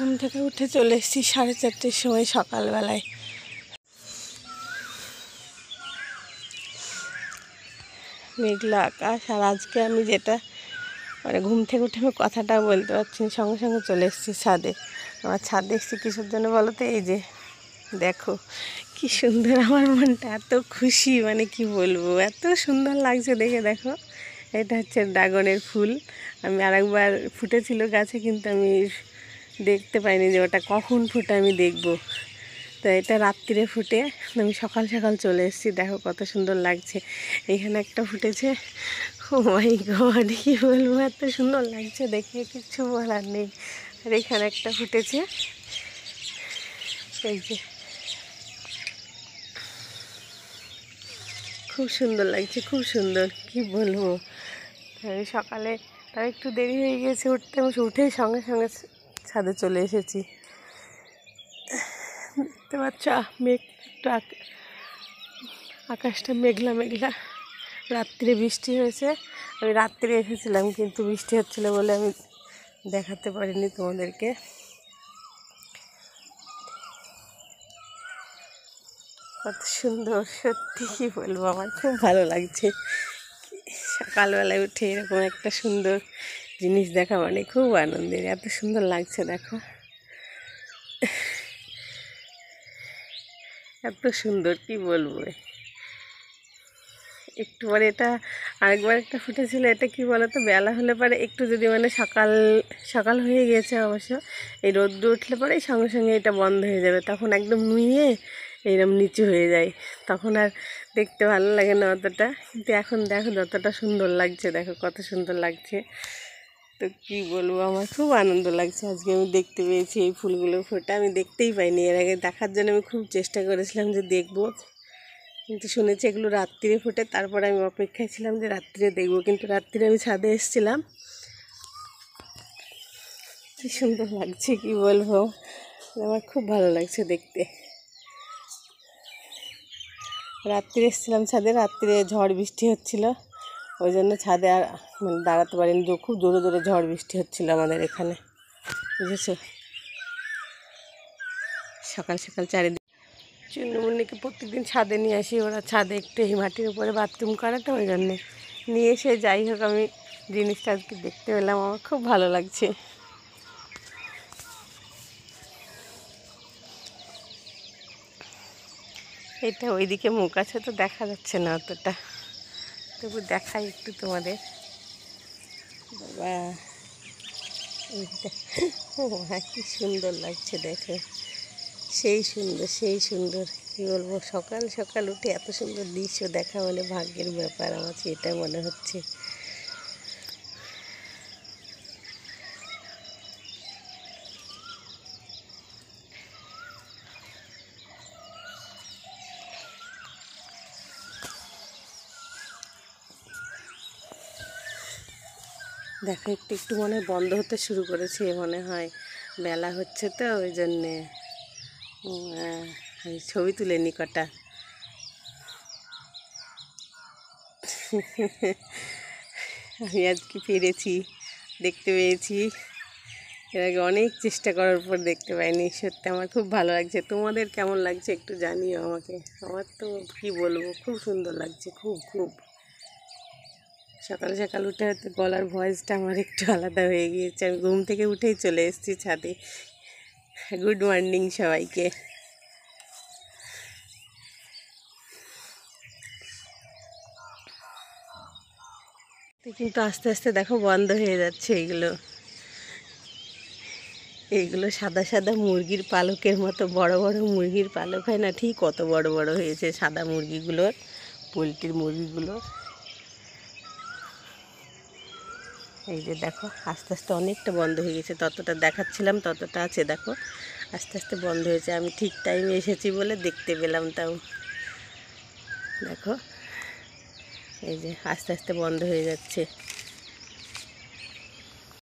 ঘুম থেকে উঠে চলে এসেছি 4:30টার সময় সকালবেলায়। মেঘলা আকাশ। আর আজকে আমি যেটা ঘুম থেকে উঠে আমি কথাটা বলতে পারছি না, সঙ্গে সঙ্গে চলে এসেছি ছাদে। আমার ছাদে এসেছি কিসের জন্য বলো তো? এই যে দেখো কি সুন্দর, আমার মনটা এত খুশি, কি বলবো, এত সুন্দর লাগছে দেখে। দেখো এটা হচ্ছে ড্রাগনের ফুল। আমি আরেকবার ফুটেছিল গাছে, কিন্তু আমি দেখতে পাইনি যে ওটা কখন ফুটে, আমি দেখবো। তো এটা রাত্রিরে ফুটে, আমি সকাল সকাল চলে এসেছি। দেখো কত সুন্দর লাগছে। এখানে একটা ফুটেছে, ও মাই গড, কি বলবো, এত সুন্দর লাগছে দেখে, কিচ্ছু বলার নেই। আর এখানে একটা ফুটেছে, এই যে খুব সুন্দর লাগছে, খুব সুন্দর, কি বলবো। আমি সকালে তার একটু দেরি হয়ে গিয়েছে উঠতে, আমি উঠেই সঙ্গে সঙ্গে ছাদে চলে এসেছি। দেখতে পাচ্ছ মেঘ, একটু আকাশটা মেঘলা মেঘলা। রাত্রে বৃষ্টি হয়েছে, আমি রাত্রে এসেছিলাম, কিন্তু বৃষ্টি হচ্ছিল বলে আমি দেখাতে পারিনি তোমাদেরকে। কত সুন্দর, সত্যি কি বলবো, আমার খুব ভালো লাগছে। সকালবেলায় উঠে এরকম একটা সুন্দর জিনিস দেখা খুব আনন্দের। এত সুন্দর লাগছে দেখো, এত সুন্দর, কি বলবো। একটু পরে এটা আরেকবার একটা ফুটেছিল, এটা কি বলতো, বেলা হলে পরে একটু যদি সকাল সকাল হয়ে গেছে অবশ্য, এই রোদ্র উঠলে পরে সঙ্গে সঙ্গে এটা বন্ধ হয়ে যাবে, তখন একদম নুয়ে এইরকম নিচু হয়ে যায়, তখন আর দেখতে ভালো লাগে না অতটা। কিন্তু এখন দেখো যতটা সুন্দর লাগছে, দেখো কত সুন্দর লাগছে। তো কি বলবো, আমার খুব আনন্দ লাগছে আজকে আমি দেখতে পেয়েছি এই ফুলগুলো ফোটা। আমি দেখতেই পাইনি এর আগে, দেখার জন্য আমি খুব চেষ্টা করেছিলাম যে দেখবো, কিন্তু শুনেছি এগুলো রাত্রিরে ফুটে। তারপরে আমি অপেক্ষায় ছিলাম যে রাত্রিরে দেখবো, কিন্তু রাত্রিরে আমি ছাদে এসেছিলাম। কি সুন্দর লাগছে, কি বলবো, আমার খুব ভালো লাগছে দেখতে। রাত্রিরে এসেছিলাম ছাদে, রাত্রিরে ঝড় বৃষ্টি হচ্ছিল, ওই জন্য ছাদে আর দাঁড়াতে পারিনি, খুব জোরে জোরে ঝড় বৃষ্টি হচ্ছিল আমাদের এখানে, বুঝেছো। সকাল সকাল চারিদিকে চুন্নমুন্নিকে প্রত্যেকদিন ছাদে নিয়ে আসি, ওরা ছাদে একটু এই মাটির উপরে বাথরুম করে, তো ওই জন্যে নিয়ে এসে, যাই হোক আমি জিনিসটা আজকে দেখতে পেলাম, আমার খুব ভালো লাগছে। এটা ওইদিকে মুখ আছে তো দেখা যাচ্ছে না অতটা, তবু দেখাই একটু তোমাদের। বাবা কি সুন্দর লাগছে দেখো, সেই সুন্দর, সেই সুন্দর, কী বলবো। সকাল সকাল উঠে এত সুন্দর দৃশ্য দেখা ভাগ্যের ব্যাপার, আমার এটা মনে হচ্ছে। দেখো একটু একটু মনে হয় বন্ধ হতে শুরু করেছে, মনে হয় বেলা হচ্ছে তো ওই জন্যে। ছবি তুলে নি কটা। আমি আজকে পেরেছি, দেখতে পেয়েছি, এর আগে অনেক চেষ্টা করার পর দেখতে পাইনি। সত্যি আমার খুব ভালো লাগছে। তোমাদের কেমন লাগছে একটু জানিও আমাকে। আমার তো কী বলবো, খুব সুন্দর লাগছে, খুব খুব। সকাল সকাল উঠে হয়তো গলার ভয়েসটা আমার একটু আলাদা হয়ে গিয়েছে, আমি ঘুম থেকে উঠেই চলে এসেছি ছাদে। গুড মর্নিং সবাইকে। কিন্তু আস্তে আস্তে দেখো বন্ধ হয়ে যাচ্ছে এইগুলো। এইগুলো সাদা সাদা মুরগির পালকের মতো, বড় বড় মুরগির পালক হয় না, ঠিক কত বড় বড় হয়েছে সাদা মুরগিগুলোর, পোলট্রির মুরগিগুলোর। এই যে দেখো আস্তে আস্তে অনেকটা বন্ধ হয়ে গেছে, ততটা দেখাচ্ছিলাম ততটা আছে, দেখো আস্তে আস্তে বন্ধ হয়েছে। আমি ঠিক টাইমে এসেছি বলে দেখতে পেলাম, তাও দেখো এই যে আস্তে আস্তে বন্ধ হয়ে যাচ্ছে।